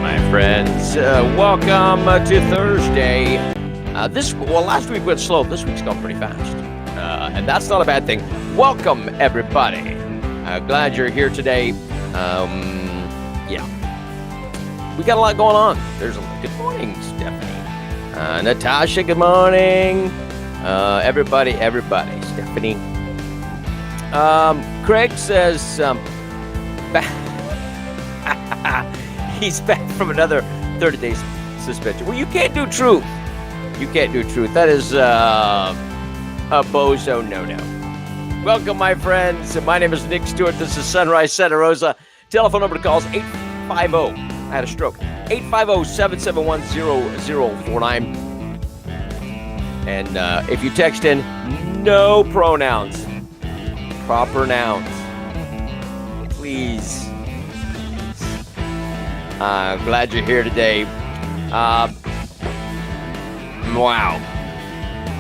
my friends. Welcome to Thursday. Last week went slow. This week's gone pretty fast. And that's not a bad thing. Welcome, everybody. Glad you're here today. We got a lot going on. Good morning, Stephanie. Natasha, good morning. Everybody. Stephanie. Craig says, he's back from another 30 days suspension. Well, you can't do truth. That is a bozo no-no. Welcome, my friends. My name is Nick Stewart. This is Sunrise Santa Rosa. Telephone number to call is 850. I had a stroke. 850-771-0049. And if you text in, no pronouns. Proper nouns. Please. Glad you're here today. Wow.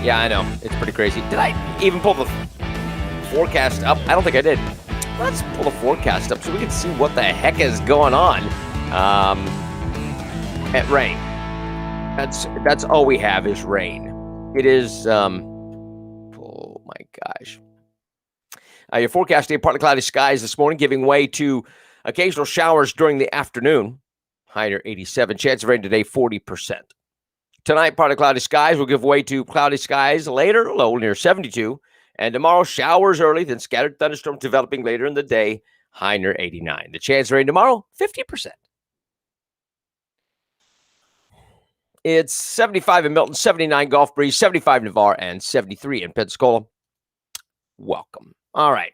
Yeah, I know. It's pretty crazy. Did I even pull the forecast up? I don't think I did. Let's pull the forecast up so we can see what the heck is going on. At rain. That's all we have is rain. It is, oh my gosh. Your forecast today, partly cloudy skies this morning, giving way to occasional showers during the afternoon. High near 87. Chance of rain today, 40%. Tonight, partly cloudy skies will give way to cloudy skies later, low near 72. And tomorrow, showers early, then scattered thunderstorms developing later in the day, high near 89. The chance of rain tomorrow, 50%. It's 75 in Milton, 79 Gulf Breeze, 75 in Navarre, and 73 in Pensacola. Welcome. All right.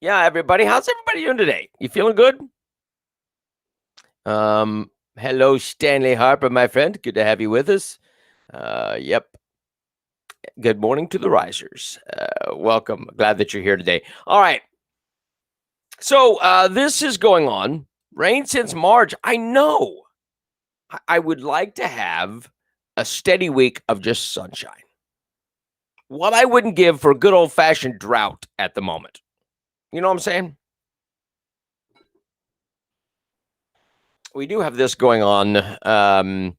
Yeah, everybody. How's everybody doing today? You feeling good? Hello, Stanley Harper, my friend. Good to have you with us. Yep. Good morning to the risers. Welcome. Glad that you're here today. All right. So this is going on. Rain since March. I know. I would like to have a steady week of just sunshine. What I wouldn't give for a good old-fashioned drought at the moment. You know what I'm saying? We do have this going on in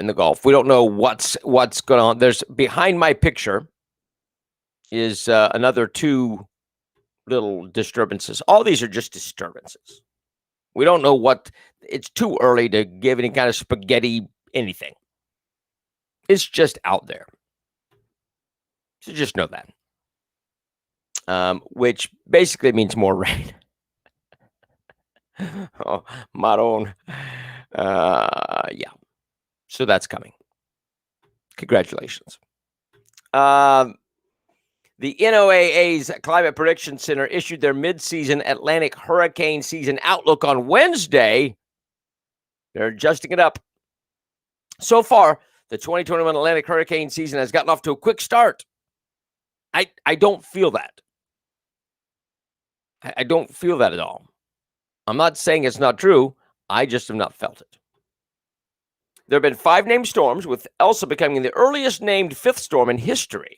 the Gulf. We don't know what's going on. There's behind my picture is another two little disturbances. All these are just disturbances. We don't know what. It's too early to give any kind of spaghetti anything. It's just out there. So just know that. Which basically means more rain. Oh, Maron. Yeah. So that's coming. Congratulations. The NOAA's Climate Prediction Center issued their mid-season Atlantic hurricane season outlook on Wednesday. They're adjusting it up. So far, the 2021 Atlantic hurricane season has gotten off to a quick start. I don't feel that. I don't feel that at all. I'm not saying it's not true. I just have not felt it. There have been 5 named storms, with Elsa becoming the earliest named 5th storm in history.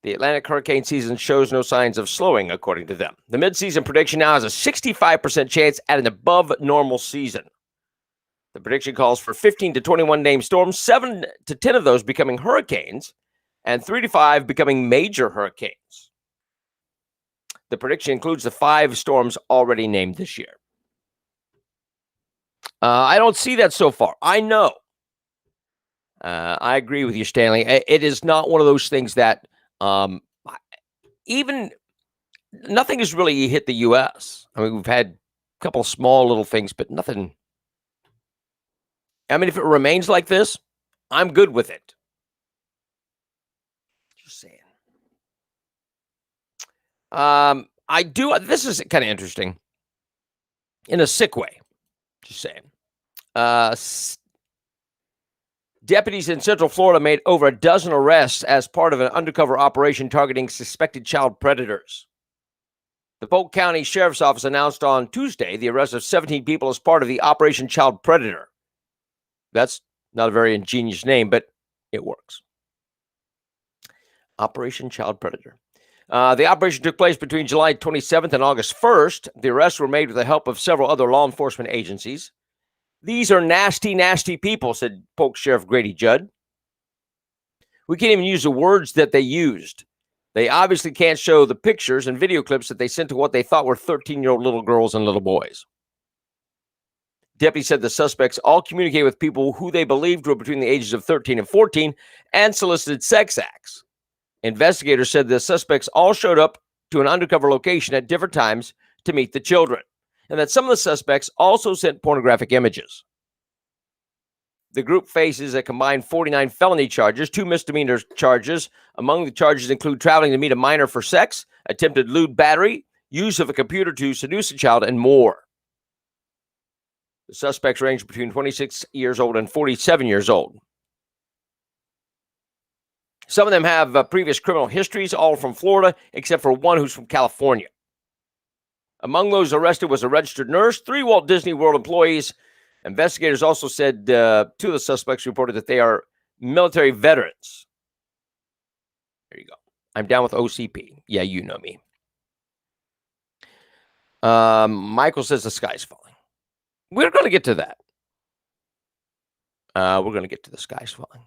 The Atlantic hurricane season shows no signs of slowing, according to them. The mid-season prediction now has a 65% chance at an above-normal season. The prediction calls for 15 to 21 named storms, 7 to 10 of those becoming hurricanes, and 3 to 5 becoming major hurricanes. The prediction includes the 5 storms already named this year. I don't see that so far. I know. I agree with you, Stanley. It is not one of those things that even nothing has really hit the U.S. I mean, we've had a couple small little things, but nothing. I mean, if it remains like this, I'm good with it. Just saying. I do. This is kind of interesting in a sick way. Just saying. Deputies in Central Florida made over a dozen arrests as part of an undercover operation targeting suspected child predators. The Polk County Sheriff's Office announced on Tuesday the arrest of 17 people as part of the Operation Child Predator. That's not a very ingenious name, but it works. Operation Child Predator. The operation took place between July 27th and August 1st. The arrests were made with the help of several other law enforcement agencies. These are nasty, nasty people, said Polk Sheriff Grady Judd. We can't even use the words that they used. They obviously can't show the pictures and video clips that they sent to what they thought were 13-year-old little girls and little boys. Deputy said the suspects all communicated with people who they believed were between the ages of 13 and 14 and solicited sex acts. Investigators said the suspects all showed up to an undercover location at different times to meet the children, and that some of the suspects also sent pornographic images. The group faces a combined 49 felony charges, 2 misdemeanor charges. Among the charges include traveling to meet a minor for sex, attempted lewd battery, use of a computer to seduce a child, and more. The suspects range between 26 years old and 47 years old. Some of them have previous criminal histories, all from Florida, except for one who's from California. Among those arrested was a registered nurse, 3 Walt Disney World employees. Investigators also said 2 of the suspects reported that they are military veterans. There you go. I'm down with OCP. Yeah, you know me. Michael says the sky's falling. We're going to get to that. We're going to get to the sky's falling.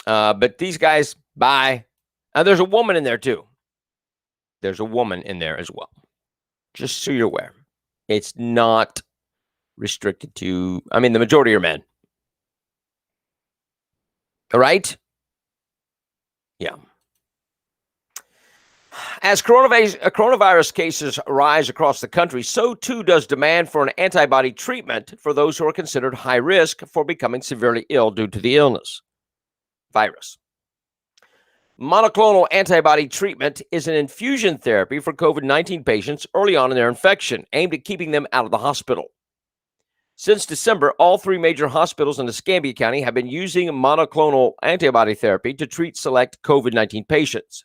But these guys, bye. There's a woman in there too. There's a woman in there as well. Just so you're aware. It's not restricted to, the majority are men. All right? Yeah. As coronavirus cases rise across the country, so too does demand for an antibody treatment for those who are considered high risk for becoming severely ill due to the virus. Monoclonal antibody treatment is an infusion therapy for COVID-19 patients early on in their infection, aimed at keeping them out of the hospital. Since December, all 3 major hospitals in Escambia County have been using monoclonal antibody therapy to treat select COVID-19 patients.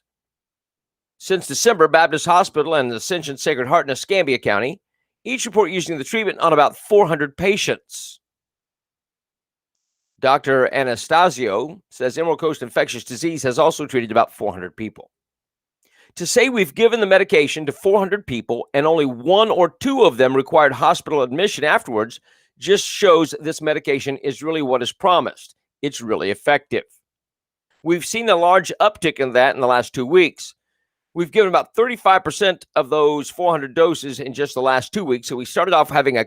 Since December, Baptist Hospital and Ascension Sacred Heart in Escambia County each report using the treatment on about 400 patients. Dr. Anastasio says Emerald Coast Infectious Disease has also treated about 400 people. To say we've given the medication to 400 people and only 1 or 2 of them required hospital admission afterwards just shows this medication is really what is promised. It's really effective. We've seen a large uptick in that in the last 2 weeks. We've given about 35% of those 400 doses in just the last 2 weeks. So we started off having a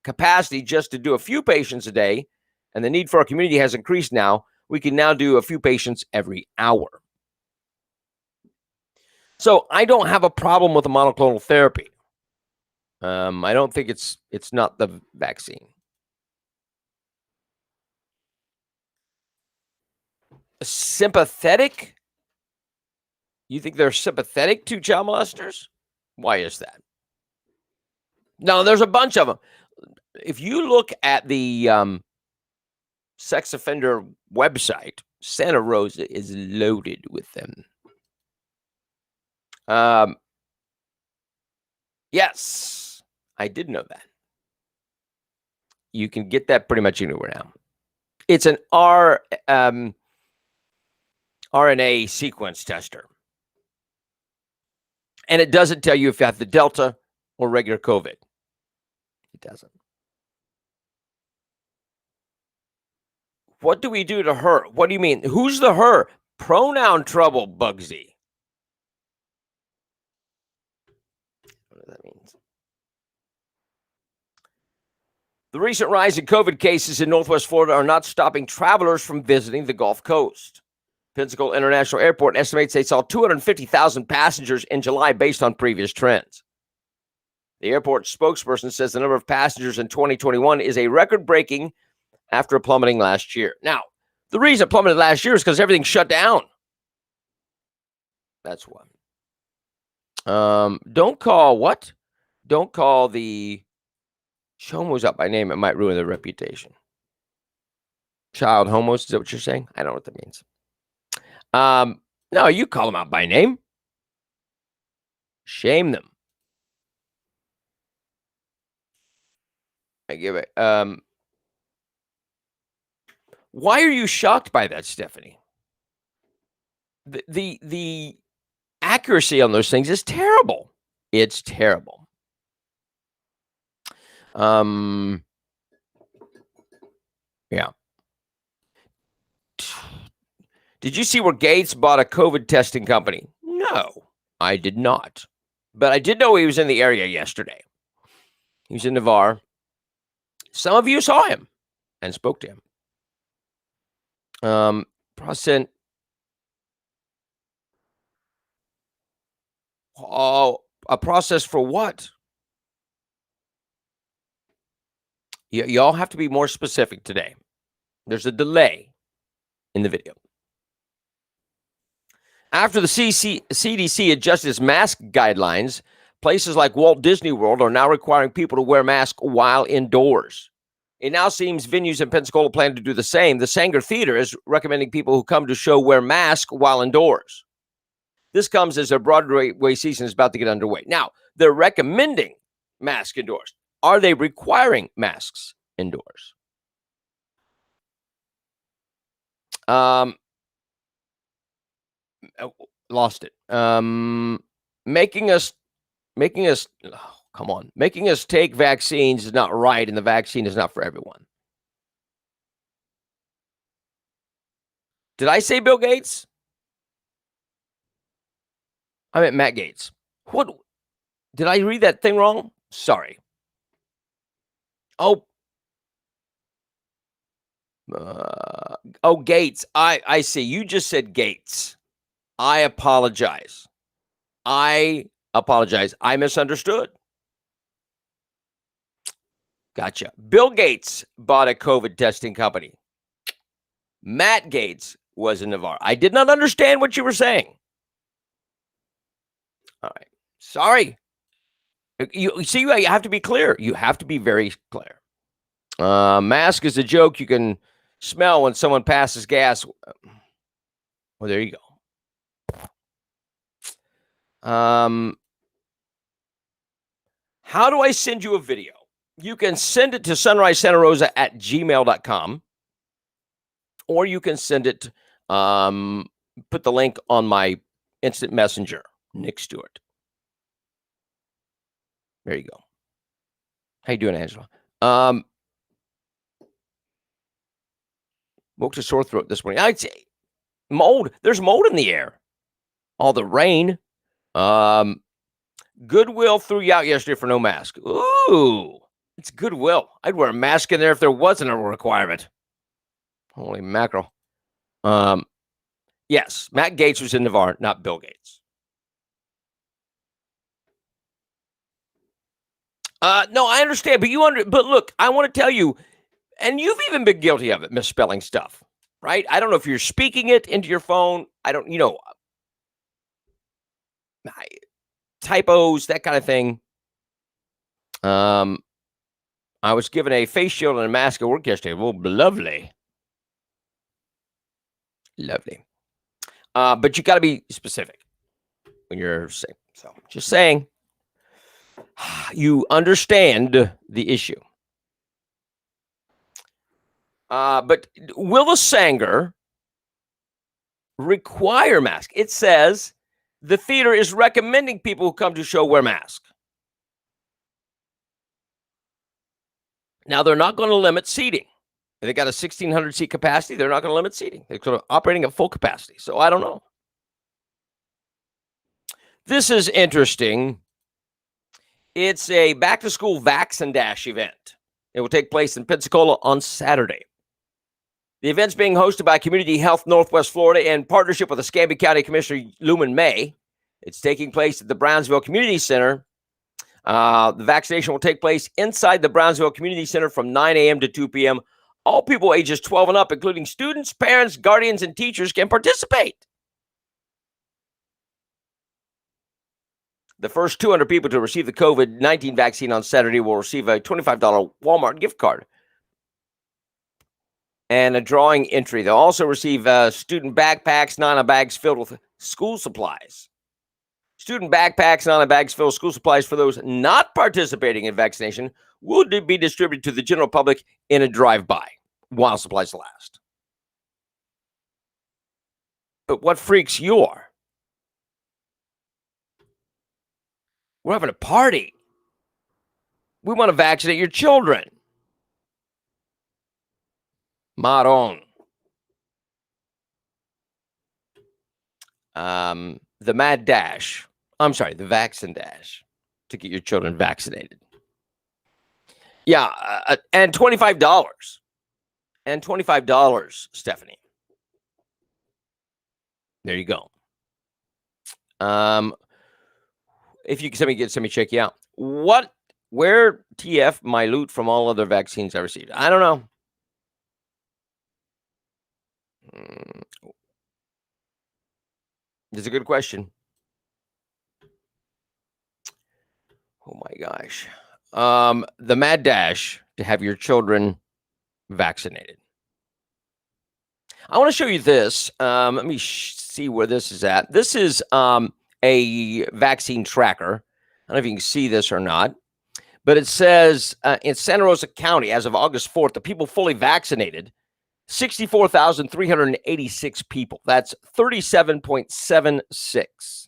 capacity just to do a few patients a day, and the need for our community has increased now. We can now do a few patients every hour. So I don't have a problem with the monoclonal therapy. I don't think it's not the vaccine. Sympathetic? You think they're sympathetic to child molesters? Why is that? No, there's a bunch of them. If you look at the sex offender website, Santa Rosa is loaded with them. Yes, I did know that. You can get that pretty much anywhere now. It's an RNA sequence tester. And it doesn't tell you if you have the Delta or regular COVID. It doesn't. What do we do to her? What do you mean? Who's the her? Pronoun trouble, Bugsy. What does that mean? The recent rise in COVID cases in Northwest Florida are not stopping travelers from visiting the Gulf Coast. Pensacola International Airport estimates they saw 250,000 passengers in July based on previous trends. The airport spokesperson says the number of passengers in 2021 is a record-breaking after plummeting last year. Now, the reason it plummeted last year is because everything shut down. That's why. Don't call the homos up by name. It might ruin their reputation. Child homos, is that what you're saying? I don't know what that means. No, you call them out by name. Shame them. I give it. Why are you shocked by that, Stephanie? The accuracy on those things is terrible. It's terrible. Yeah. Did you see where Gates bought a COVID testing company? No, I did not. But I did know he was in the area yesterday. He was in Navarre. Some of you saw him and spoke to him. A process for what? Y'all have to be more specific today. There's a delay in the video. After the CDC adjusted its mask guidelines, places like Walt Disney World are now requiring people to wear masks while indoors. It now seems venues in Pensacola plan to do the same. The Sanger Theater is recommending people who come to show wear masks while indoors. This comes as a Broadway season is about to get underway. Now, they're recommending masks indoors. Are they requiring masks indoors? Lost it. Making us take vaccines is not right, and the vaccine is not for everyone. Did I say Bill Gates? I meant Matt Gaetz. What? Did I read that thing wrong? Sorry. Gates. I see. You just said Gates. I apologize. I misunderstood. Gotcha. Bill Gates bought a COVID testing company. Matt Gaetz was in Navarre. I did not understand what you were saying. All right. Sorry. You see, you have to be clear. You have to be very clear. Mask is a joke you can smell when someone passes gas. Well, there you go. How do I send you a video? You can send it to sunrisesantarosa@gmail.com, or you can send it, put the link on my instant messenger, Nick Stewart. There you go. How you doing, Angela? Woke to sore throat this morning. I'd say mold. There's mold in the air. All the rain. Goodwill threw you out yesterday for no mask. Ooh, it's Goodwill. I'd wear a mask in there if there wasn't a requirement. Holy mackerel. Yes, Matt Gaetz was in Navarre, not Bill Gates. No, I understand, but but look, I want to tell you, and you've even been guilty of it, misspelling stuff, right? I don't know if you're speaking it into your phone. I don't, typos, that kind of thing. I was given a face shield and a mask at work yesterday. Well, lovely. Lovely. But you got to be specific when you're saying. So just saying, you understand the issue. But will the Sanger require mask? It says the theater is recommending people who come to show wear masks. Now, they're not going to limit seating. They got a 1,600 seat capacity. They're not going to limit seating. They're operating at full capacity. So I don't know. This is interesting. It's a back-to-school Vax and Dash event. It will take place in Pensacola on Saturday. The event's being hosted by Community Health Northwest Florida in partnership with Escambia County Commissioner Lumen May. It's taking place at the Brownsville Community Center. The vaccination will take place inside the Brownsville Community Center from 9 a.m. to 2 p.m. All people ages 12 and up, including students, parents, guardians, and teachers, can participate. The first 200 people to receive the COVID-19 vaccine on Saturday will receive a $25 Walmart gift card and a drawing entry. They'll also receive student backpacks, Nana bags filled with school supplies. Student backpacks, Nana bags filled with school supplies for those not participating in vaccination will be distributed to the general public in a drive-by while supplies last. But what freaks you are? We're having a party. We want to vaccinate your children. Marron. The Mad Dash. I'm sorry, the Vaccine Dash to get your children vaccinated. Yeah, and $25. And $25, Stephanie. There you go. If you can send me check you out. Where TF my loot from all other vaccines I received? I don't know. It's a good question. Oh my gosh. The Mad Dash to have your children vaccinated. I want to show you this. Let me see where this is at. This is a vaccine tracker. I don't know if you can see this or not, but it says in Santa Rosa County, as of August 4th, the people fully vaccinated, 64,386 people. That's 37.76%.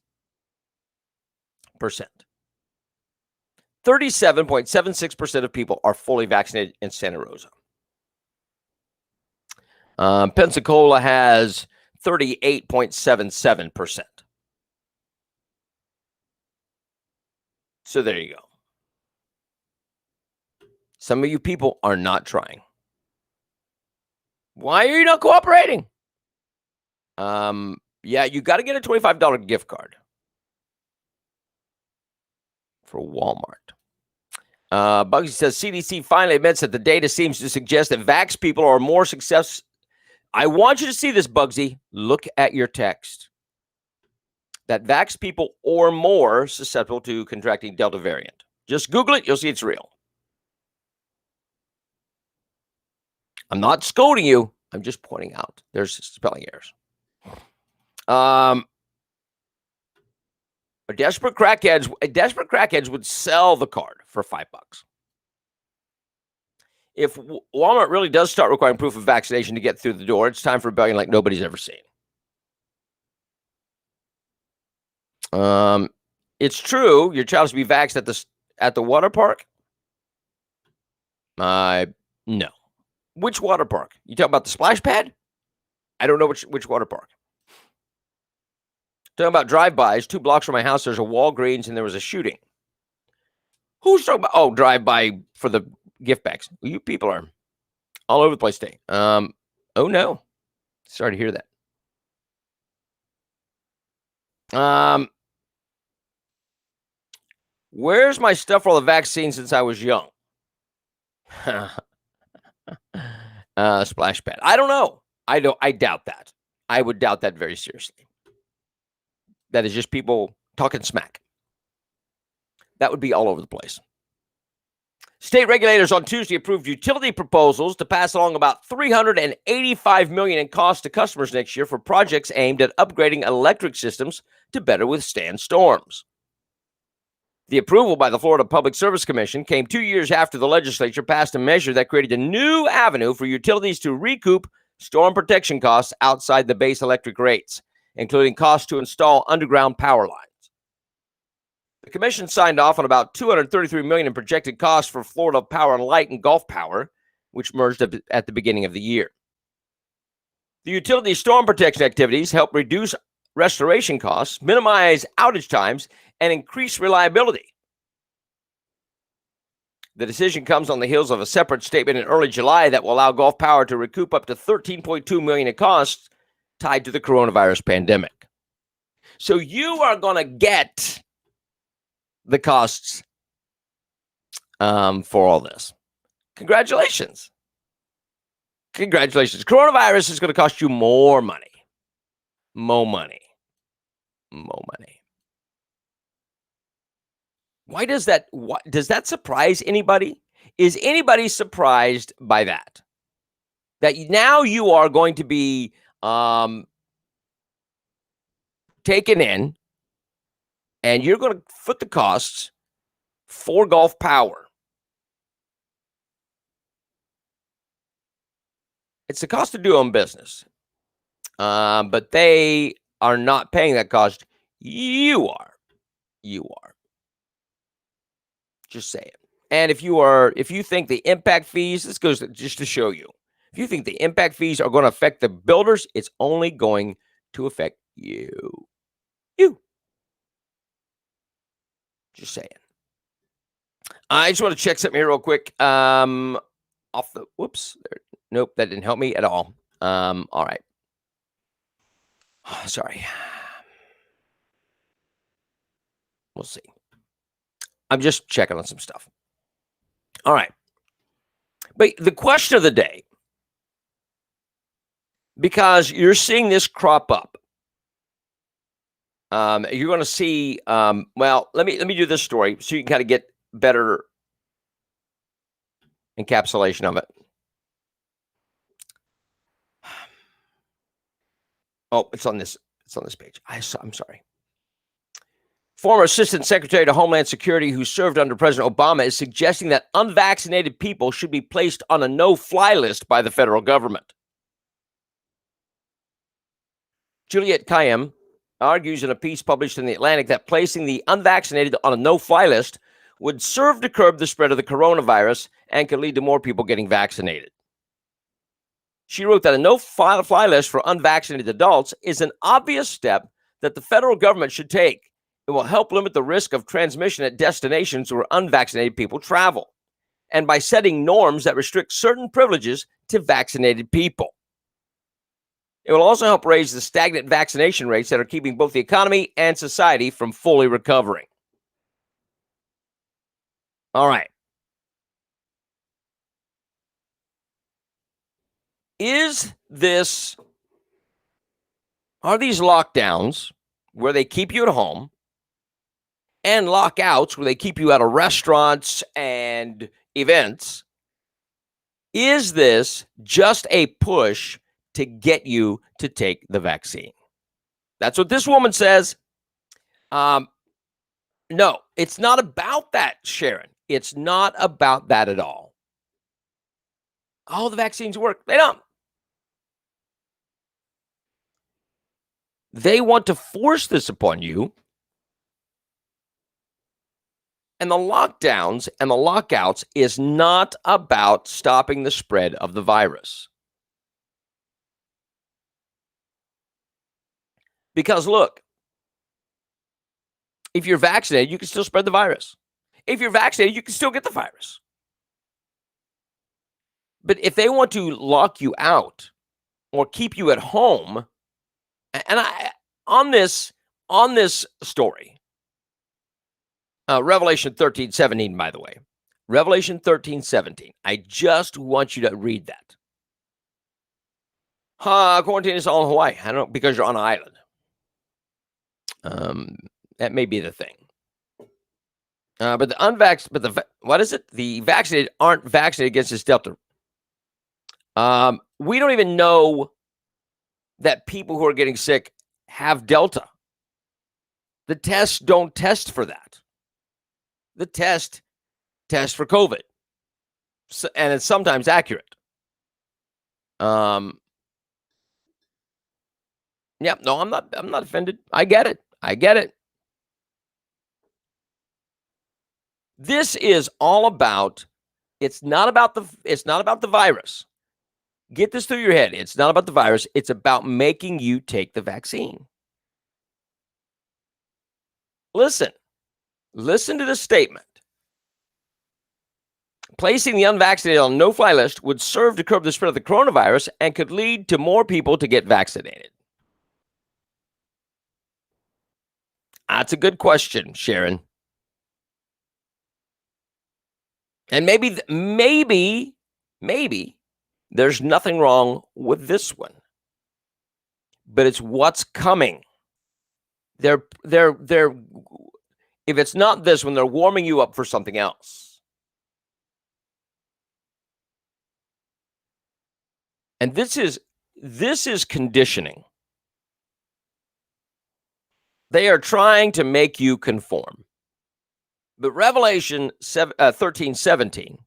37.76% of people are fully vaccinated in Santa Rosa. Pensacola has 38.77%. So there you go. Some of you people are not trying. Why are you not cooperating? Yeah, you got to get a $25 gift card for Walmart. Bugsy says CDC finally admits that the data seems to suggest that vax people are more successful. I want you to see this, Bugsy. Look at your text. That vax people are more susceptible to contracting Delta variant. Just Google it. You'll see it's real. I'm not scolding you. I'm just pointing out there's spelling errors. Desperate crackheads would sell the card for $5. If Walmart really does start requiring proof of vaccination to get through the door, it's time for rebellion like nobody's ever seen. It's true. Your child is to be vaxxed at the water park. No. Which water park? You talking about the splash pad? I don't know which water park. Talking about drive-bys. 2 blocks from my house, there's a Walgreens and there was a shooting. Who's talking about? Oh, drive-by for the gift bags. Well, you people are all over the place today. Oh no. Sorry to hear that. Where's my stuff for all the vaccines since I was young? Splash pad. I don't know. I doubt that. I would doubt that very seriously. That is just people talking smack. That would be all over the place. State regulators on Tuesday approved utility proposals to pass along about $385 million in costs to customers next year for projects aimed at upgrading electric systems to better withstand storms. The approval by the Florida Public Service Commission came 2 years after the legislature passed a measure that created a new avenue for utilities to recoup storm protection costs outside the base electric rates, including costs to install underground power lines. The commission signed off on about $233 million in projected costs for Florida Power and Light and Gulf Power, which merged at the beginning of the year. The utility storm protection activities help reduce restoration costs, minimize outage times, and increase reliability. The decision comes on the heels of a separate statement in early July that will allow Gulf Power to recoup up to $13.2 million in costs tied to the coronavirus pandemic. So you are going to get the costs for all this. Congratulations. Coronavirus is going to cost you more money. More money. Why does that surprise anybody? Is anybody surprised by that? That now you are going to be taken in and you're going to foot the costs for Gulf Power. It's the cost of doing business. But they are not paying that cost. You are. You are. Just say it. And if you think the impact fees, this goes just to show you, if you think the impact fees are going to affect the builders, it's only going to affect you. You. Just saying. I just want to check something here real quick. Off the whoops. Nope, that didn't help me at all. All right. Sorry. We'll see. I'm just checking on some stuff. All right. But the question of the day, because you're seeing this crop up, you're going to see. Well, let me do this story so you can kind of get better encapsulation of it. Oh, it's on this. It's on this page. I'm sorry. Former Assistant Secretary to Homeland Security who served under President Obama is suggesting that unvaccinated people should be placed on a no-fly list by the federal government. Juliet Kayyem argues in a piece published in The Atlantic that placing the unvaccinated on a no-fly list would serve to curb the spread of the coronavirus and could lead to more people getting vaccinated. She wrote that a no-fly list for unvaccinated adults is an obvious step that the federal government should take. It will help limit the risk of transmission at destinations where unvaccinated people travel, and by setting norms that restrict certain privileges to vaccinated people. It will also help raise the stagnant vaccination rates that are keeping both the economy and society from fully recovering. All right. Are these lockdowns where they keep you at home and lockouts where they keep you out of restaurants and events? Is this just a push to get you to take the vaccine? That's what this woman says. No, it's not about that, Sharon. It's not about that at all. Oh, the vaccines work. They don't. They want to force this upon you. And the lockdowns and the lockouts is not about stopping the spread of the virus. Because look, if you're vaccinated, you can still spread the virus. If you're vaccinated, you can still get the virus. But if they want to lock you out or keep you at home, and on this story, Revelation 13:17, by the way, Revelation 13:17. I just want you to read that. Quarantine is all in Hawaii. I don't know, because you're on an island. That may be the thing. But the what is it? The vaccinated aren't vaccinated against this Delta. We don't even know that people who are getting sick have Delta. The tests don't test for that. The test for COVID, and it's sometimes accurate. Yeah, no, I'm not offended. I get it. This is all about. It's not about the virus. Get this through your head. It's not about the virus. It's about making you take the vaccine. Listen to this statement. Placing the unvaccinated on a no-fly list would serve to curb the spread of the coronavirus and could lead to more people to get vaccinated. That's a good question, Sharon. And maybe there's nothing wrong with this one. But it's what's coming. They're if it's not this one, they're warming you up for something else. And this is conditioning. They are trying to make you conform. But Revelation 13:17,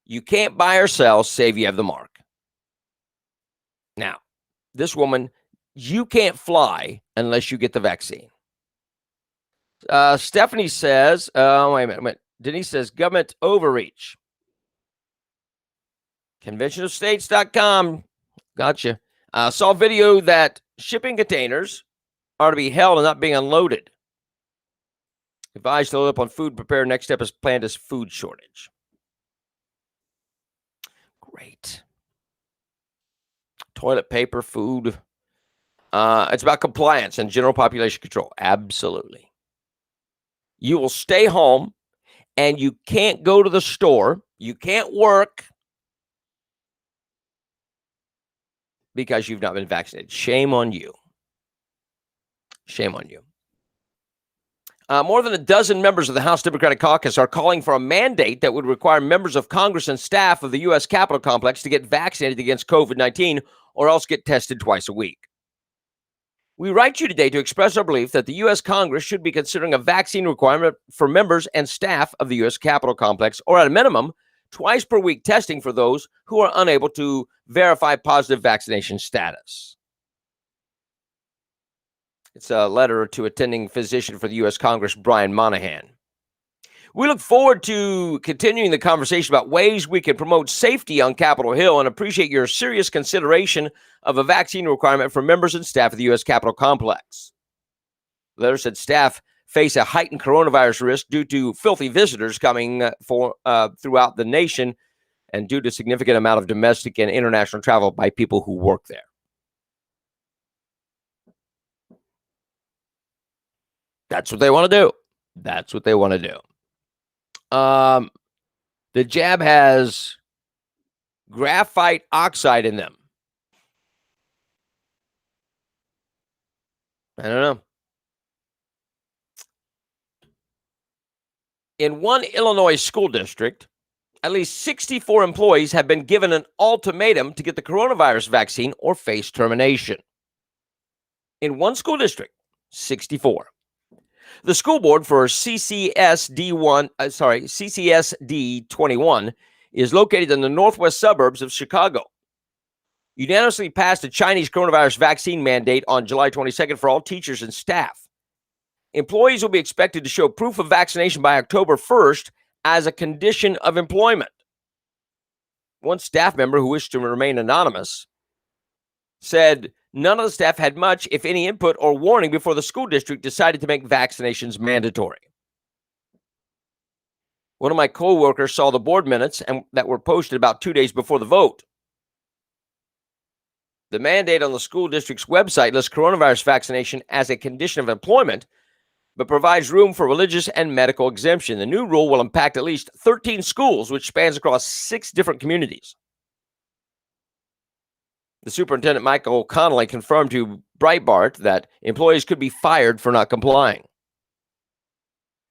you can't buy or sell save you have the mark. Now, this woman, you can't fly unless you get the vaccine. Stephanie says, wait a minute. Denise says, government overreach. Conventionofstates.com. Gotcha. Saw video that shipping containers are to be held and not being unloaded. Advised to load up on food prepared. Next step is planned as food shortage. Great. Toilet paper, food. It's about compliance and general population control. Absolutely. You will stay home and you can't go to the store. You can't work because you've not been vaccinated. Shame on you. Shame on you. More than a dozen members of the House Democratic Caucus are calling for a mandate that would require members of Congress and staff of the U.S. Capitol complex to get vaccinated against COVID-19 or else get tested twice a week. We write you today to express our belief that the U.S. Congress should be considering a vaccine requirement for members and staff of the U.S. Capitol complex, or at a minimum, twice per week testing for those who are unable to verify positive vaccination status. It's a letter to attending physician for the U.S. Congress, Brian Monahan. We look forward to continuing the conversation about ways we can promote safety on Capitol Hill and appreciate your serious consideration of a vaccine requirement for members and staff of the U.S. Capitol complex. The letter said staff face a heightened coronavirus risk due to filthy visitors coming throughout the nation and due to significant amount of domestic and international travel by people who work there. That's what they want to do. That's what they want to do. The jab has graphite oxide in them. I don't know. In one Illinois school district, at least 64 employees have been given an ultimatum to get the coronavirus vaccine or face termination. In one school district, 64. The school board for CCSD 21 is located in the northwest suburbs of Chicago. Unanimously passed a Chinese coronavirus vaccine mandate on July 22nd for all teachers and staff. Employees will be expected to show proof of vaccination by October 1st as a condition of employment. One staff member who wished to remain anonymous said none of the staff had much, if any, input or warning before the school district decided to make vaccinations mandatory. One of my co-workers saw the board minutes that were posted about 2 days before the vote. The mandate on the school district's website lists coronavirus vaccination as a condition of employment, but provides room for religious and medical exemption. The new rule will impact at least 13 schools, which spans across 6 different communities. The superintendent, Michael Connolly, confirmed to Breitbart that employees could be fired for not complying.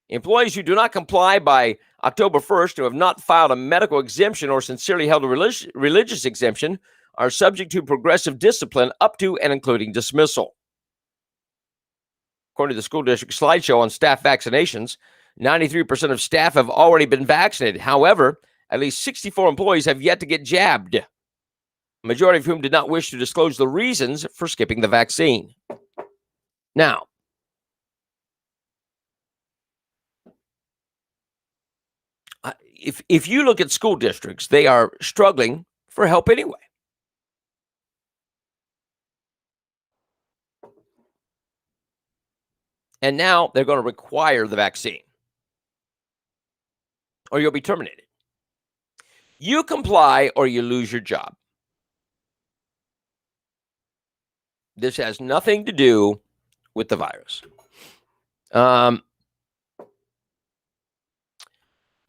Employees who do not comply by October 1st who have not filed a medical exemption or sincerely held a religious exemption are subject to progressive discipline up to and including dismissal. According to the school district slideshow on staff vaccinations, 93% of staff have already been vaccinated. However, at least 64 employees have yet to get jabbed, a majority of whom did not wish to disclose the reasons for skipping the vaccine. Now, if you look at school districts, they are struggling for help anyway. And now they're going to require the vaccine, or you'll be terminated. You comply or you lose your job. This has nothing to do with the virus.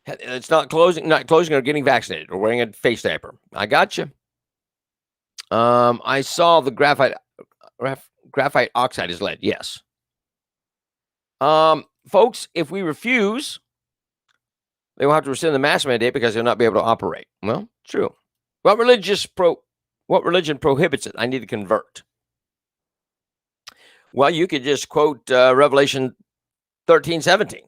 It's not closing or getting vaccinated or wearing a face diaper. I got you. I saw the graphite oxide is lead. Yes. Folks, if we refuse, they will have to rescind the mask mandate because they'll not be able to operate. Well, true. What religion prohibits it? I need to convert. Well, you could just quote Revelation 13:17.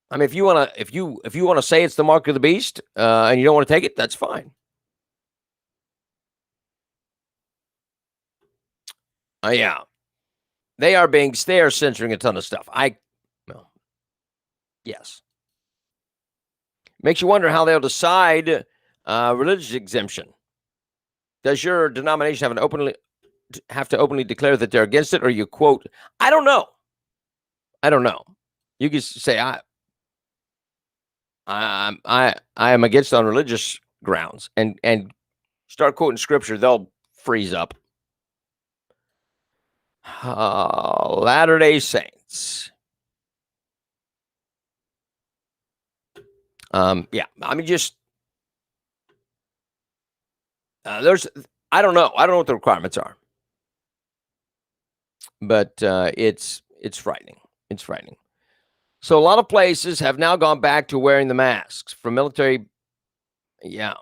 I mean, if you want to say it's the mark of the beast and you don't want to take it, that's fine. Yeah. They are censoring a ton of stuff. Well, yes. Makes you wonder how they'll decide religious exemption. Does your denomination have to openly declare that they're against it, or you quote? I don't know. You can say I am against on religious grounds, and start quoting scripture. They'll freeze up. Latter-day Saints. Yeah, I mean, just there's. I don't know. I don't know what the requirements are, but it's frightening. It's frightening. So a lot of places have now gone back to wearing the masks from military. Yeah.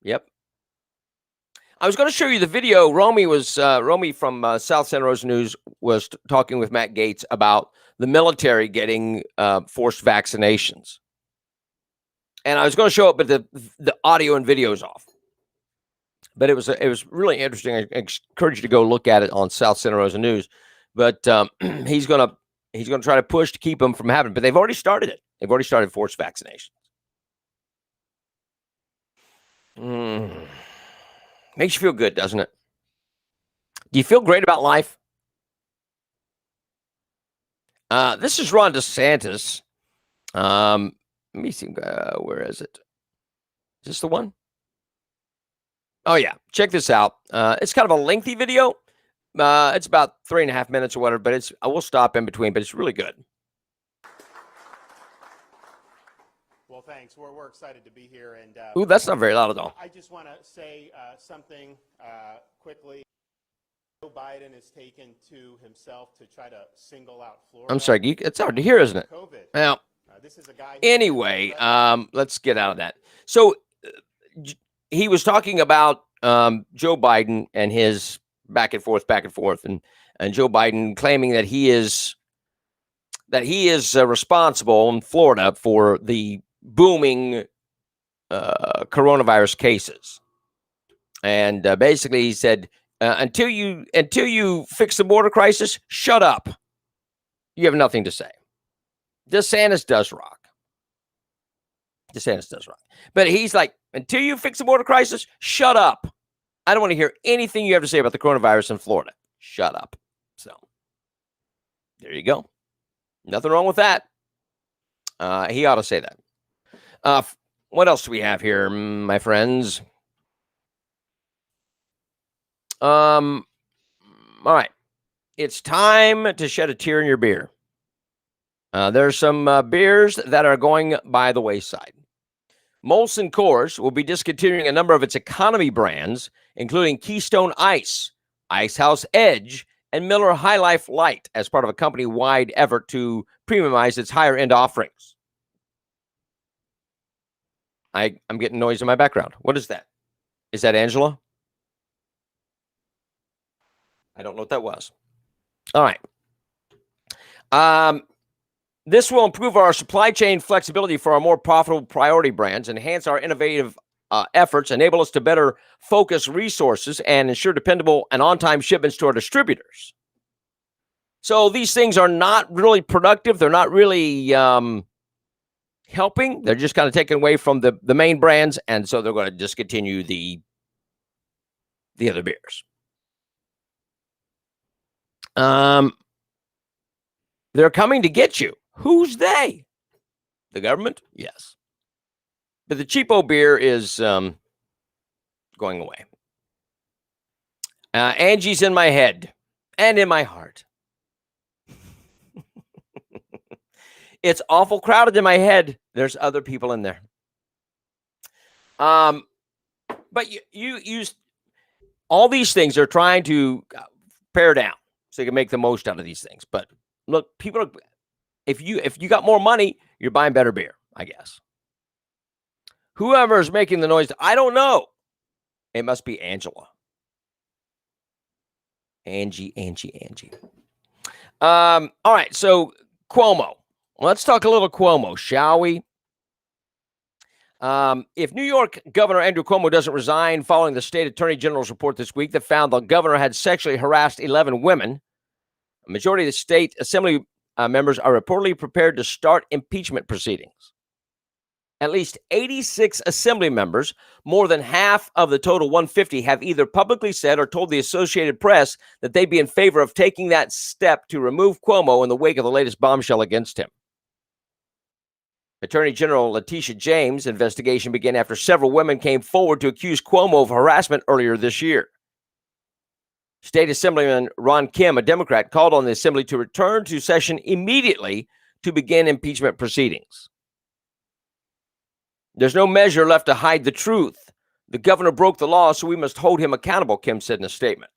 Yep. I was going to show you the video. Romy from South Santa Rosa News was talking with Matt Gaetz about the military getting forced vaccinations. And I was going to show it, but the audio and video is off. But it was really interesting. I encourage you to go look at it on South Santa Rosa News. But he's going to try to push to keep them from happening. But they've already started it. They've already started forced vaccination. Makes you feel good, doesn't it? Do you feel great about life? This is Ron DeSantis. Let me see. Where is it? Is this the one? Oh, yeah. Check this out. It's kind of a lengthy video. It's about 3.5 minutes or whatever, but I will stop in between, but it's really good. Well, thanks. We're excited to be here. And ooh, that's not very loud at all. I just want to say something quickly. Joe Biden has taken to himself to try to single out Florida. I'm sorry. It's hard to hear, isn't it? COVID. Well, this is a guy. Anyway, let's get out of that. So he was talking about Joe Biden and his back and forth, and Joe Biden claiming that he is responsible in Florida for the booming coronavirus cases. And basically he said, until you fix the border crisis, shut up. You have nothing to say. DeSantis does rock. But he's like, until you fix the border crisis, shut up. I don't want to hear anything you have to say about the coronavirus in Florida. Shut up. So there you go. Nothing wrong with that. He ought to say that. What else do we have here, my friends? All right. It's time to shed a tear in your beer. There's some beers that are going by the wayside. Molson Coors will be discontinuing a number of its economy brands, including Keystone Ice, Ice House Edge, and Miller High Life Light as part of a company-wide effort to premiumize its higher-end offerings. I'm getting noise in my background. What is that? Is that Angela? I don't know what that was. All right. This will improve our supply chain flexibility for our more profitable priority brands, enhance our innovative efforts, enable us to better focus resources, and ensure dependable and on-time shipments to our distributors. So these things are not really productive. They're not really helping. They're just kind of taken away from the main brands, and so they're going to discontinue the other beers. They're coming to get you. Who's they? The government? Yes. But the cheapo beer is going away. Angie's in my head and in my heart. It's awful crowded in my head. There's other people in there. But you use all these things are trying to pare down so you can make the most out of these things. But look, people are, if you got more money, you're buying better beer, I guess. Whoever is making the noise, I don't know. It must be Angela. Angie. All right, so Cuomo. Let's talk a little Cuomo, shall we? If New York Governor Andrew Cuomo doesn't resign following the state attorney general's report this week that found the governor had sexually harassed 11 women, a majority of the state assembly members are reportedly prepared to start impeachment proceedings. At least 86 assembly members, more than half of the total 150, have either publicly said or told the Associated Press that they'd be in favor of taking that step to remove Cuomo in the wake of the latest bombshell against him. Attorney General Letitia James' investigation began after several women came forward to accuse Cuomo of harassment earlier this year. State Assemblyman Ron Kim, a Democrat, called on the Assembly to return to session immediately to begin impeachment proceedings. There's no measure left to hide the truth. The governor broke the law, so we must hold him accountable, Kim said in a statement.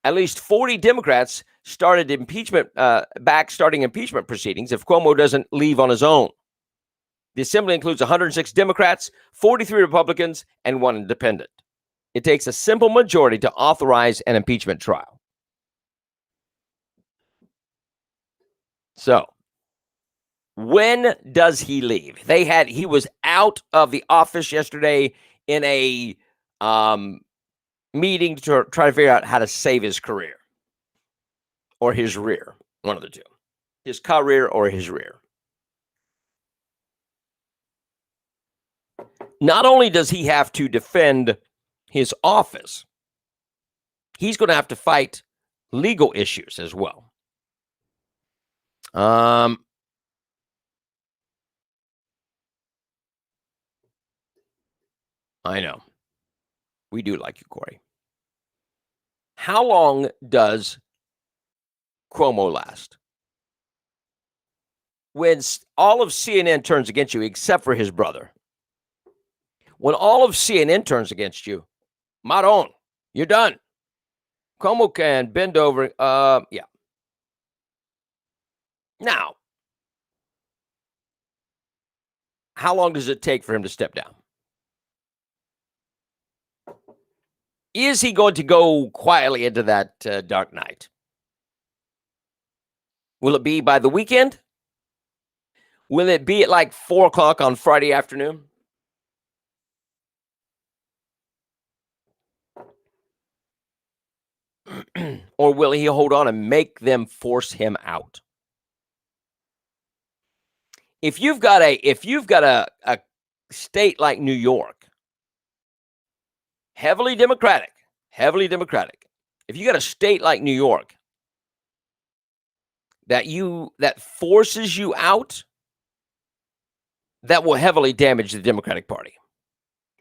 At least 40 Democrats starting impeachment proceedings if Cuomo doesn't leave on his own. The Assembly includes 106 Democrats, 43 Republicans, and 1 independent. It takes a simple majority to authorize an impeachment trial. So, when does he leave? He was out of the office yesterday in a meeting to try to figure out how to save his career or his rear, one of the two, his career or his rear. Not only does he have to defend his office, he's going to have to fight legal issues as well. I know. We do like you, Corey. How long does Cuomo last? When all of CNN turns against you, except for his brother. When all of CNN turns against you, Maron, you're done. Cuomo can bend over. Yeah. Now, how long does it take for him to step down? Is he going to go quietly into that dark night? Will it be by the weekend? Will it be at like 4 o'clock on Friday afternoon? Or will he hold on and make them force him out? If you've got a state like New York, heavily Democratic. If you got a state like New York that forces you out, that will heavily damage the Democratic Party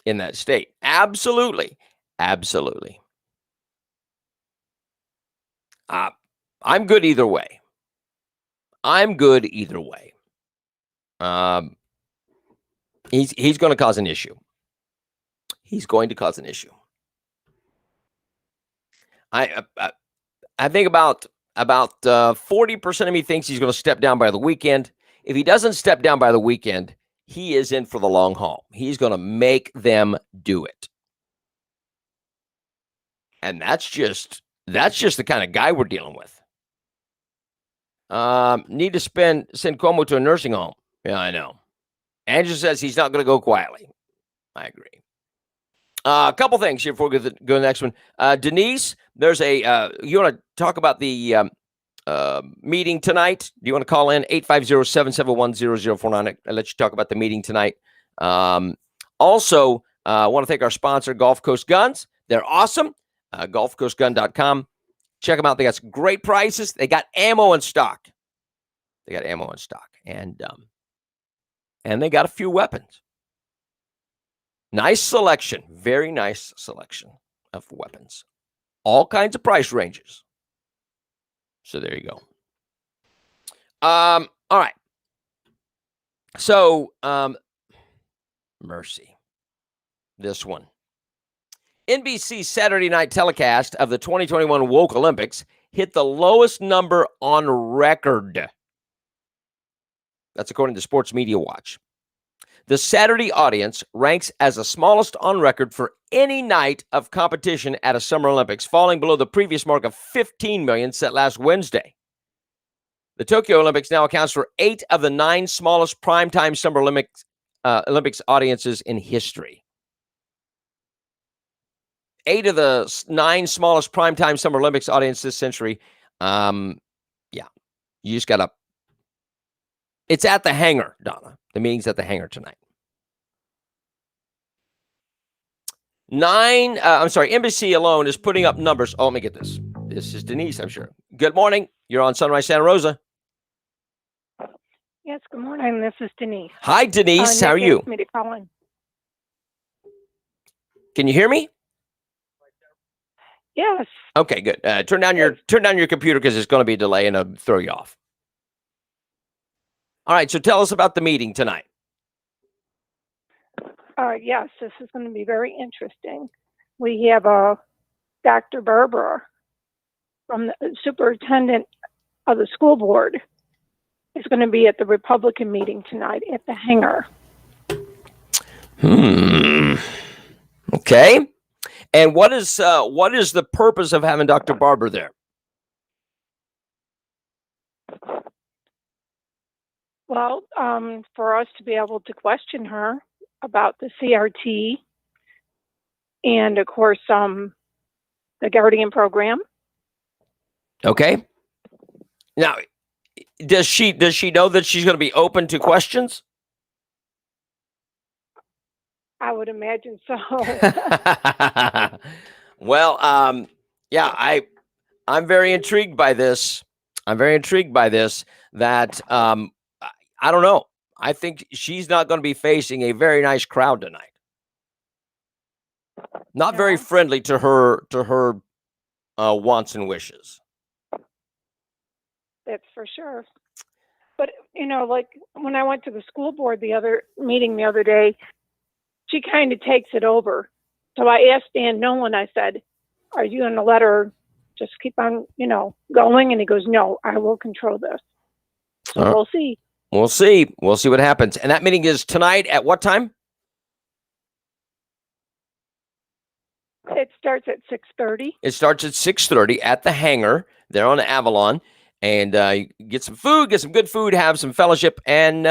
in that state. Absolutely. I'm good either way. He's going to cause an issue. I think about 40% of me thinks he's going to step down by the weekend. If he doesn't step down by the weekend, he is in for the long haul. He's going to make them do it. And that's just the kind of guy we're dealing with. Need to send Cuomo to a nursing home. Yeah, I know. Andrew says he's not going to go quietly. I agree. A couple things here before we go to the next one. Denise, there's you want to talk about the meeting tonight? Do you want to call in 850-771-0049? I'll let you talk about the meeting tonight. Also, I want to thank our sponsor, Gulf Coast Guns. They're awesome. GulfCoastGun.com. Check them out. They got some great prices. They got ammo in stock. And they got a few weapons. Nice selection. Very nice selection of weapons. All kinds of price ranges. So there you go. All right. So, mercy. This one. NBC's Saturday night telecast of the 2021 Woke Olympics hit the lowest number on record. That's according to Sports Media Watch. The Saturday audience ranks as the smallest on record for any night of competition at a Summer Olympics, falling below the previous mark of 15 million set last Wednesday. The Tokyo Olympics now accounts for 8 of the 9 smallest primetime Summer Olympics Olympics audiences in history. 8 of the 9 smallest primetime Summer Olympics audience this century. Yeah, you just got to. It's at the Hangar, Donna. The meeting's at the Hangar tonight. NBC alone is putting up numbers. Oh, let me get this. This is Denise, I'm sure. Good morning. You're on Sunrise Santa Rosa. Yes, good morning. This is Denise. Hi, Denise. How are you? Asked me to call in. Can you hear me? Yes. Okay, good. Turn down your computer because there's going to be a delay and it'll throw you off. All right, so tell us about the meeting tonight. Yes, this is going to be very interesting. We have Dr. Barber from the superintendent of the school board is going to be at the Republican meeting tonight at the Hangar. Okay. And what is the purpose of having Dr. Barber there? Well, for us to be able to question her about the CRT and, of course, the Guardian program. Okay. Now, does she know that she's going to be open to questions? I would imagine so. Well, yeah, I'm very intrigued by this. That I don't know. I think she's not going to be facing a very nice crowd tonight. Not very friendly to her wants and wishes. That's for sure. But, like when I went to the school board the other day, she kind of takes it over. So I asked Dan Nolan, I said, are you going to let her just keep on, going? And he goes, no, I will control this. So we'll see. We'll see. We'll see what happens. And that meeting is tonight at what time? It starts at 6:30. It starts at 6:30 at the Hangar there on Avalon. And get some food, get some good food, have some fellowship, and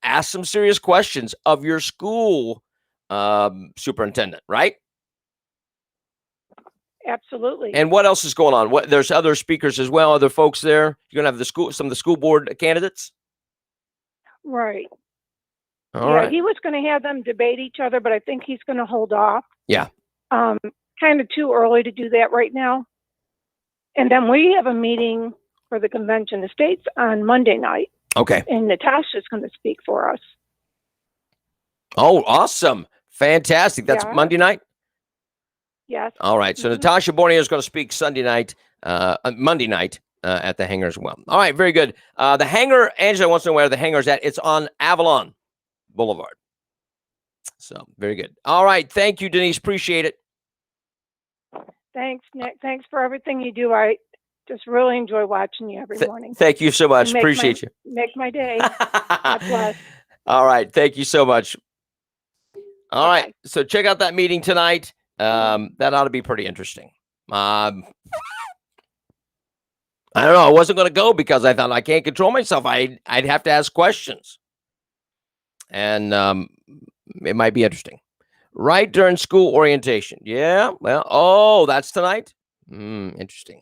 ask some serious questions of your school superintendent, right? Absolutely. And what else is going on? There's other speakers as well, other folks there. You're going to have some of the school board candidates? Right. All right. He was going to have them debate each other, but I think he's going to hold off. Yeah. Kind of too early to do that right now. And then we have a meeting for the Convention of States on Monday night. Okay. And Natasha's going to speak for us. Oh, awesome. Fantastic. That's Monday night? Yes. All right. So Natasha Borneo is going to speak Monday night at the Hangar as well. All right. Very good. The Hangar, Angela wants to know where the Hangar is at. It's on Avalon Boulevard. So very good. All right. Thank you, Denise. Appreciate it. Thanks, Nick. Thanks for everything you do. I just really enjoy watching you every morning. Thank you so much. Appreciate you. Make my day. God bless. All right. Thank you so much. All right. So check out that meeting tonight. That ought to be pretty interesting. I don't know. I wasn't going to go because I thought I can't control myself. I'd have to ask questions. And it might be interesting. Right during school orientation. Yeah. Well, that's tonight. Interesting.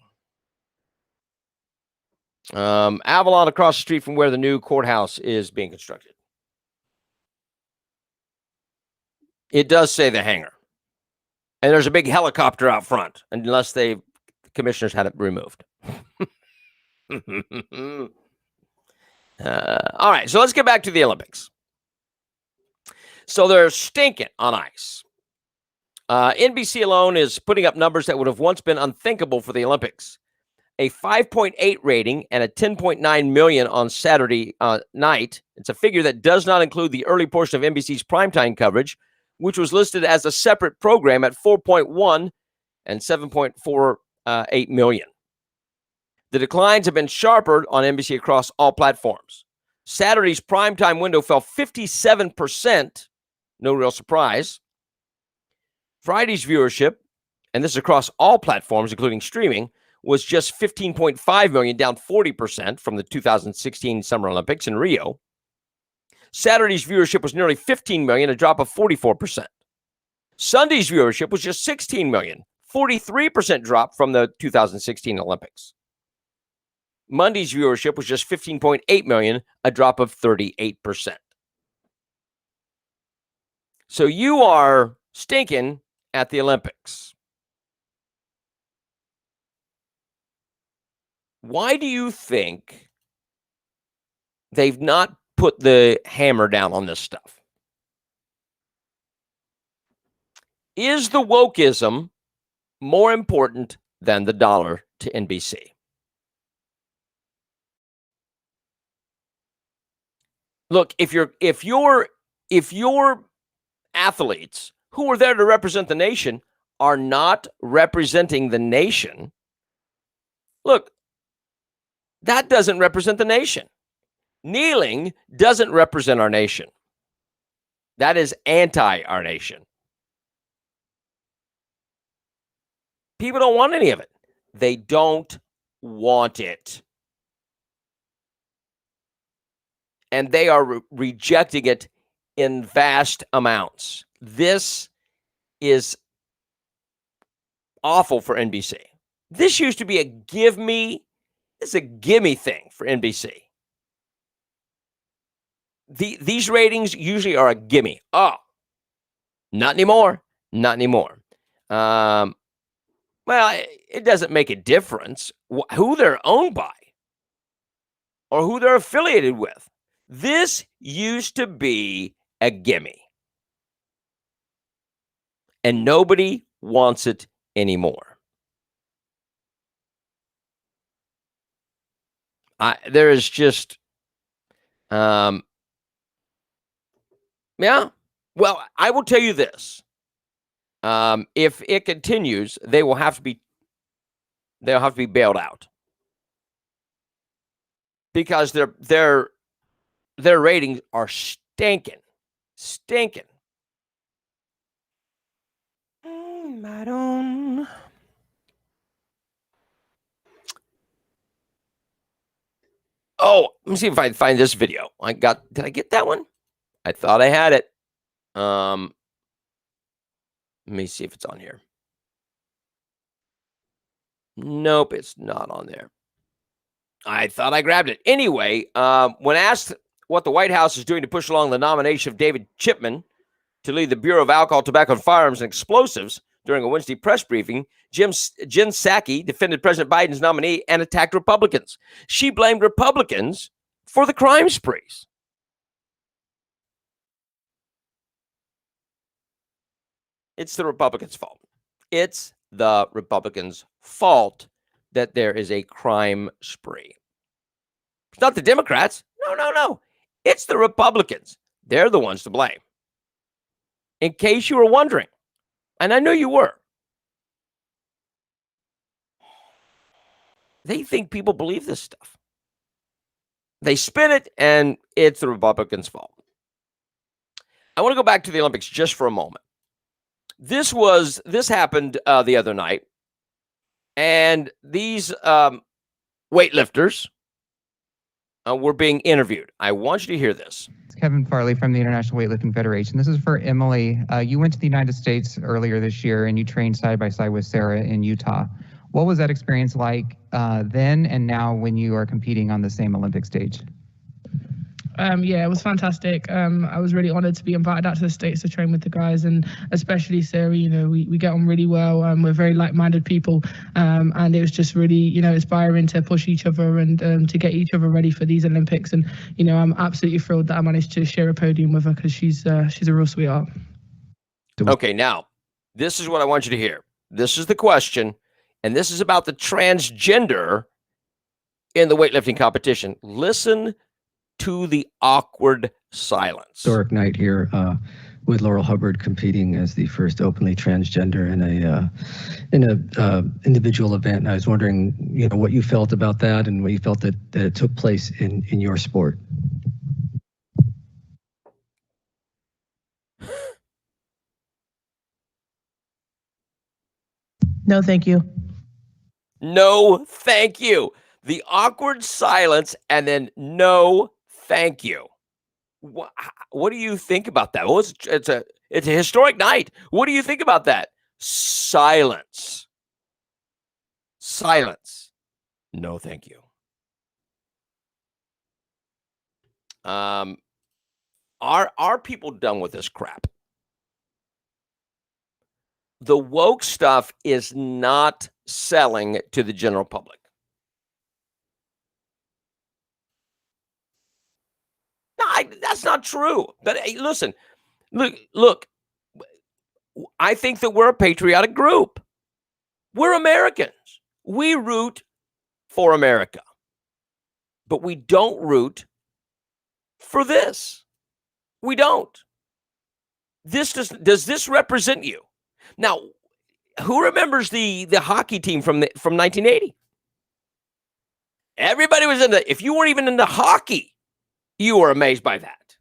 Avalon across the street from where the new courthouse is being constructed. It does say the Hangar. And there's a big helicopter out front, unless the commissioners had it removed. All right, so let's get back to the Olympics. So they're stinking on ice. NBC alone is putting up numbers that would have once been unthinkable for the Olympics. A 5.8 rating and a 10.9 million on Saturday night. It's a figure that does not include the early portion of NBC's primetime coverage, which was listed as a separate program at 4.1 and 7.48 million. The declines have been sharper on NBC across all platforms. Saturday's primetime window fell 57%, no real surprise. Friday's viewership, and this is across all platforms, including streaming, was just 15.5 million, down 40% from the 2016 Summer Olympics in Rio. Saturday's viewership was nearly 15 million, a drop of 44%. Sunday's viewership was just 16 million, 43% drop from the 2016 Olympics. Monday's viewership was just 15.8 million, a drop of 38%. So you are stinking at the Olympics. Why do you think they've not put the hammer down on this stuff? Is the wokeism more important than the dollar to NBC? Look, if your athletes who are there to represent the nation are not representing the nation, look, that doesn't represent the nation. Kneeling doesn't represent our nation. That is anti our nation. People don't want any of it. They don't want it. And they are rejecting it in vast amounts. This is awful for NBC. This used to be a gimme thing for NBC. These ratings usually are a gimme. Oh, not anymore. Not anymore. Well, it doesn't make a difference who they're owned by or who they're affiliated with. This used to be a gimme. And nobody wants it anymore. There is just, yeah. Well, I will tell you this. If it continues, they'll have to be bailed out because their ratings are stinking. I don't. Oh, let me see if I can find this video. Did I get that one? I thought I had it. Let me see if it's on here. Nope, it's not on there. I thought I grabbed it. Anyway, when asked what the White House is doing to push along the nomination of David Chipman to lead the Bureau of Alcohol, Tobacco, Firearms, and Explosives during a Wednesday press briefing, Jen Psaki defended President Biden's nominee and attacked Republicans. She blamed Republicans for the crime sprees. It's the Republicans' fault. It's the Republicans' fault that there is a crime spree. It's not the Democrats. No. It's the Republicans. They're the ones to blame. In case you were wondering, and I know you were, they think people believe this stuff. They spin it, and it's the Republicans' fault. I want to go back to the Olympics just for a moment. This happened the other night, and these weightlifters were being interviewed. I want you to hear this. It's Kevin Farley from the International Weightlifting Federation. This is for Emily. You went to the United States earlier this year, and you trained side by side with Sarah in Utah. What was that experience like then and now when you are competing on the same Olympic stage? Yeah, it was fantastic. I was really honored to be invited out to the States to train with the guys, and especially Sarah. You know, we get on really well. We're very like-minded people, and it was just really, inspiring to push each other and to get each other ready for these Olympics. And I'm absolutely thrilled that I managed to share a podium with her because she's a real sweetheart. Okay, now this is what I want you to hear. This is the question, and this is about the transgender in the weightlifting competition. Listen to the awkward silence. Historic night here with Laurel Hubbard competing as the first openly transgender in a individual event. And I was wondering, what you felt about that and what you felt that it took place in your sport. No, thank you. No, thank you. The awkward silence and then no, thank you. What do you think about that? Well, it's a historic night. What do you think about that? Silence. No, thank you. Are people done with this crap? The woke stuff is not selling to the general public. No, that's not true. But hey, listen, look. I think that we're a patriotic group. We're Americans. We root for America, but we don't root for this. We don't. Does this represent you? Now, who remembers the hockey team from 1980? Everybody was into. If you weren't even into hockey, you were amazed by that,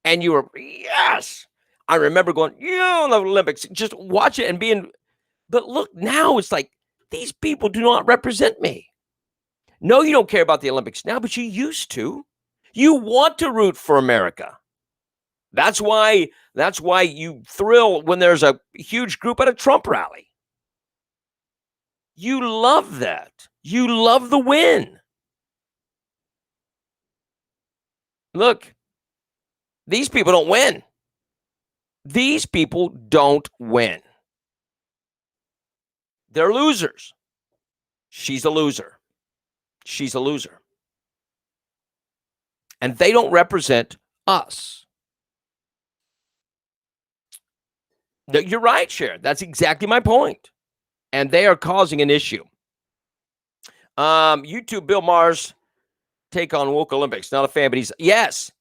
and you were yes. I remember going, the Olympics, just watch it and being. But look, now it's like these people do not represent me. No, you don't care about the Olympics now, but you used to. You want to root for America. That's why you thrill when there's a huge group at a Trump rally. You love that. You love the win. Look, these people don't win. These people don't win. They're losers. She's a loser. She's a loser. And they don't represent us. You're right, Sharon. That's exactly my point. And they are causing an issue. YouTube, Bill Maher's take on woke Olympics. Not a fan, but he's yes.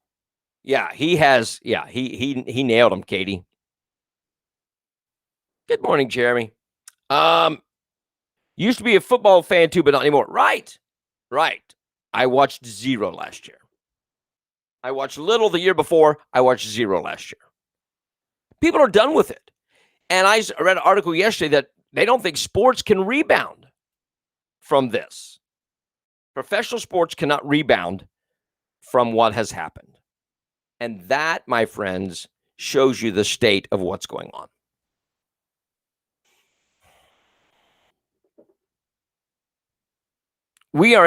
Yeah, he has. Yeah, he nailed him, Katie. Good morning, Jeremy. Used to be a football fan too, but not anymore. Right. I watched 0 last year. I watched little the year before. I watched 0 last year. People are done with it. And I read an article yesterday that they don't think sports can rebound from this. Professional sports cannot rebound from what has happened. And that, my friends, shows you the state of what's going on. We are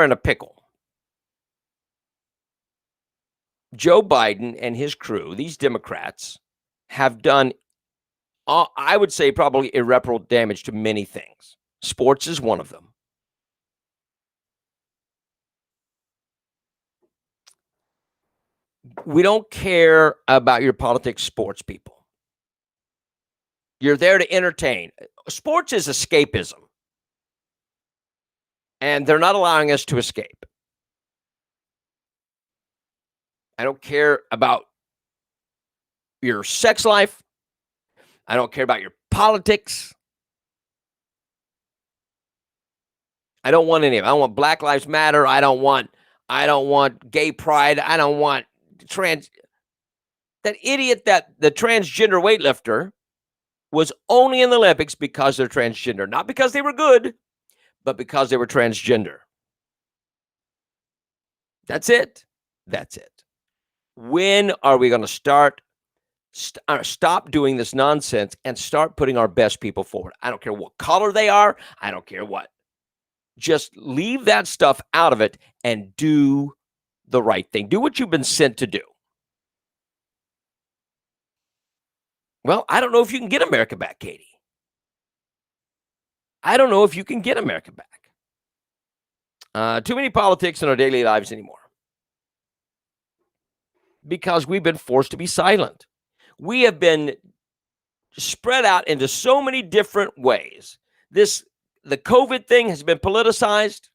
in a pickle. Joe Biden and his crew, these Democrats, have done, I would say, probably irreparable damage to many things. Sports is one of them. We don't care about your politics, sports people. You're there to entertain. Sports is escapism. And they're not allowing us to escape. I don't care about your sex life. I don't care about your politics. I don't want any of it. I don't want Black Lives Matter. I don't want gay pride. I don't want that idiot, that the transgender weightlifter was only in the Olympics because they're transgender, not because they were good, but because they were transgender. That's it. When are we going to stop doing this nonsense and start putting our best people forward? I don't care what color they are. I don't care what. Just leave that stuff out of it and do the right thing. Do what you've been sent to do. Well, I don't know if you can get America back, Katie. I don't know if you can get America back. Too many politics in our daily lives anymore. Because we've been forced to be silent. We have been spread out into so many different ways. The COVID thing has been politicized.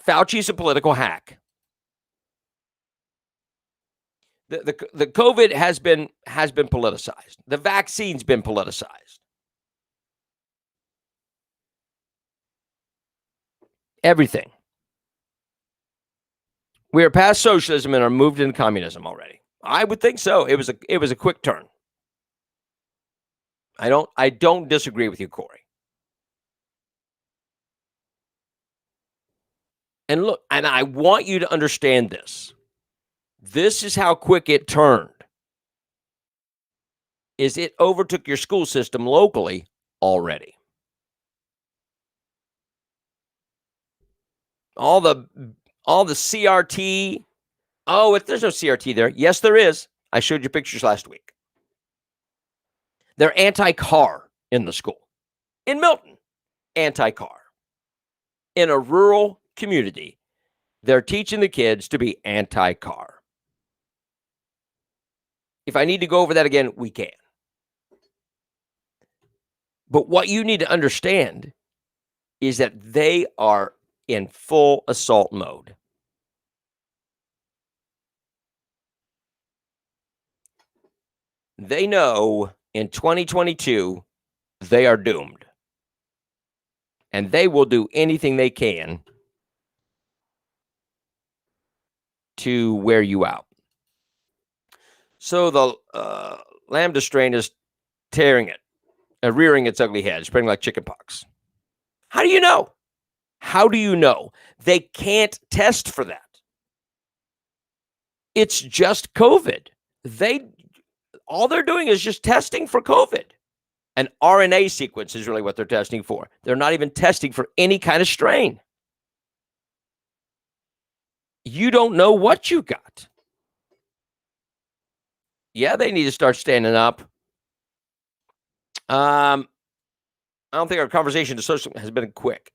Fauci's a political hack. The COVID has been politicized. The vaccine's been politicized. Everything. We are past socialism and are moved into communism already. I would think so. It was a quick turn. I don't disagree with you, Corey. And look, and I want you to understand this. This is how quick it turned. Is it overtook your school system locally already. All the CRT. Oh, if there's no CRT there. Yes, there is. I showed you pictures last week. They're anti-car in the school. In Milton, anti-car. In a rural community, they're teaching the kids to be anti-car. If I need to go over that again, we can. But what you need to understand is that they are in full assault mode. They know in 2022, they are doomed. And they will do anything they can to wear you out. So the lambda strain is tearing it, rearing its ugly head, spreading like chickenpox. How do you know? How do you know? They can't test for that. It's just COVID. All they're doing is just testing for COVID. An RNA sequence is really what they're testing for. They're not even testing for any kind of strain. You don't know what you got. Yeah, they need to start standing up. I don't think our conversation to social has been quick.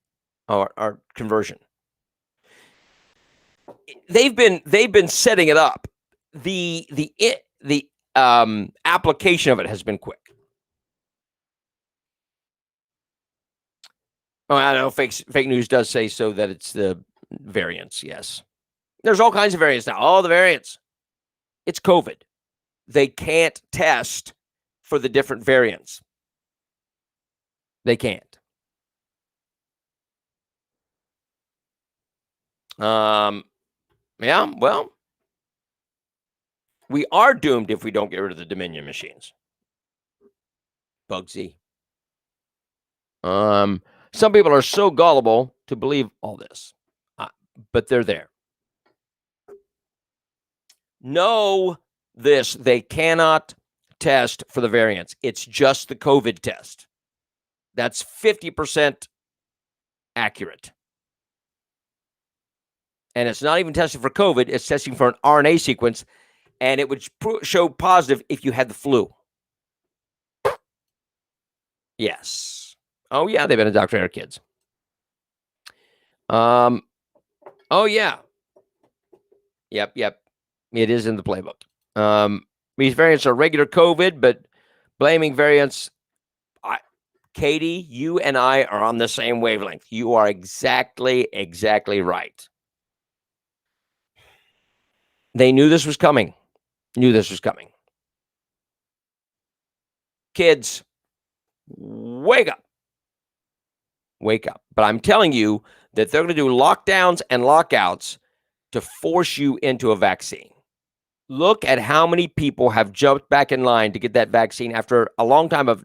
Our conversion. They've been setting it up. The application of it has been quick. Oh, I know fake news does say so that it's the variants. Yes, there's all kinds of variants now. All the variants. It's COVID. They can't test for the different variants. They can't. Yeah, well, we are doomed if we don't get rid of the Dominion machines. Bugsy. Some people are so gullible to believe all this, but they're there. Know this, they cannot test for the variants. It's just the COVID test. That's 50% accurate. And it's not even testing for COVID. It's testing for an RNA sequence, and it would show positive if you had the flu. Yes. Oh, yeah, they've been indoctrinating our kids. Oh, yeah. Yep. It is in the playbook. These variants are regular COVID, but blaming variants. Katie, you and I are on the same wavelength. You are exactly right. They knew this was coming. Kids, wake up. But I'm telling you that they're going to do lockdowns and lockouts to force you into a vaccine. Look at how many people have jumped back in line to get that vaccine after a long time of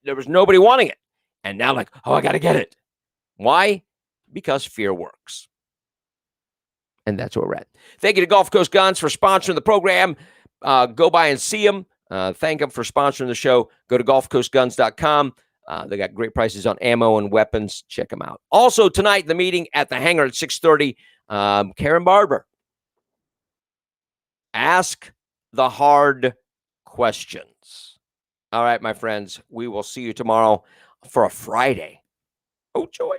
there was nobody wanting it. And now like, oh, I got to get it. Why? Because fear works. And that's where we're at. Thank you to Gulf Coast Guns for sponsoring the program. Go by and see them. Thank them for sponsoring the show. Go to gulfcoastguns.com. They got great prices on ammo and weapons. Check them out. Also tonight, the meeting at the hangar at 6:30. Karen Barber. Ask the hard questions. All right, my friends. We will see you tomorrow for a Friday. Oh, joy.